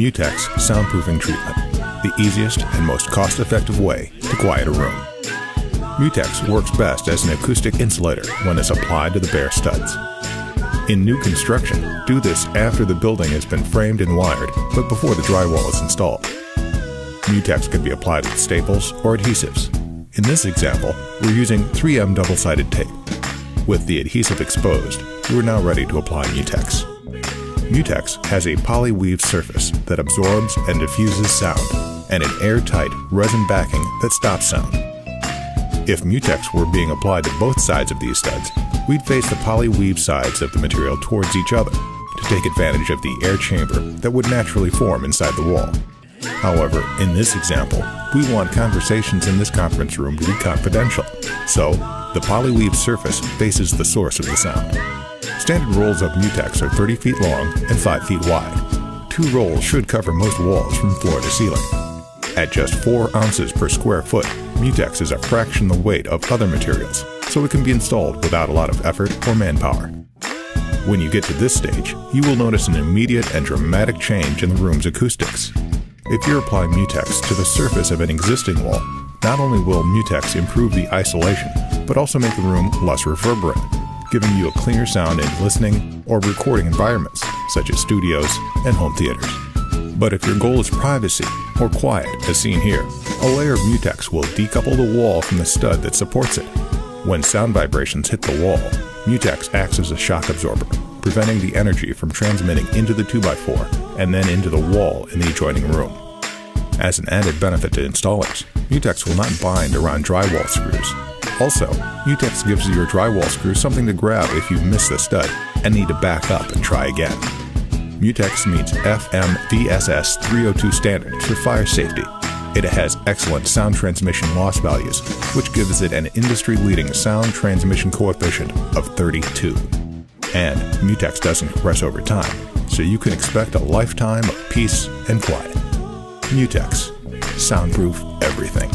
MuteX soundproofing treatment, the easiest and most cost-effective way to quiet a room. MuteX works best as an acoustic insulator when it's applied to the bare studs. In new construction, do this after the building has been framed and wired, but before the drywall is installed. MuteX can be applied with staples or adhesives. In this example, we're using 3M double-sided tape. With the adhesive exposed, you are now ready to apply MuteX. MuteX has a poly-weave surface that absorbs and diffuses sound, and an airtight resin backing that stops sound. If MuteX were being applied to both sides of these studs, we'd face the poly-weave sides of the material towards each other to take advantage of the air chamber that would naturally form inside the wall. However, in this example, we want conversations in this conference room to be confidential, so the poly-weave surface faces the source of the sound. Standard rolls of MuteX are 30 feet long and 5 feet wide. 2 rolls should cover most walls from floor to ceiling. At just 4 ounces per square foot, MuteX is a fraction the weight of other materials, so it can be installed without a lot of effort or manpower. When you get to this stage, you will notice an immediate and dramatic change in the room's acoustics. If you're applying MuteX to the surface of an existing wall, not only will MuteX improve the isolation, but also make the room less reverberant, giving you a cleaner sound in listening or recording environments, such as studios and home theaters. But if your goal is privacy or quiet, as seen here, a layer of MuteX will decouple the wall from the stud that supports it. When sound vibrations hit the wall, MuteX acts as a shock absorber, preventing the energy from transmitting into the 2x4 and then into the wall in the adjoining room. As an added benefit to installers, MuteX will not bind around drywall screws. Also, MuteX gives your drywall screw something to grab if you miss the stud and need to back up and try again. MuteX meets FMVSS 302 standards for fire safety. It has excellent sound transmission loss values, which gives it an industry-leading sound transmission coefficient of 32. And MuteX doesn't compress over time, so you can expect a lifetime of peace and quiet. MuteX, soundproof everything.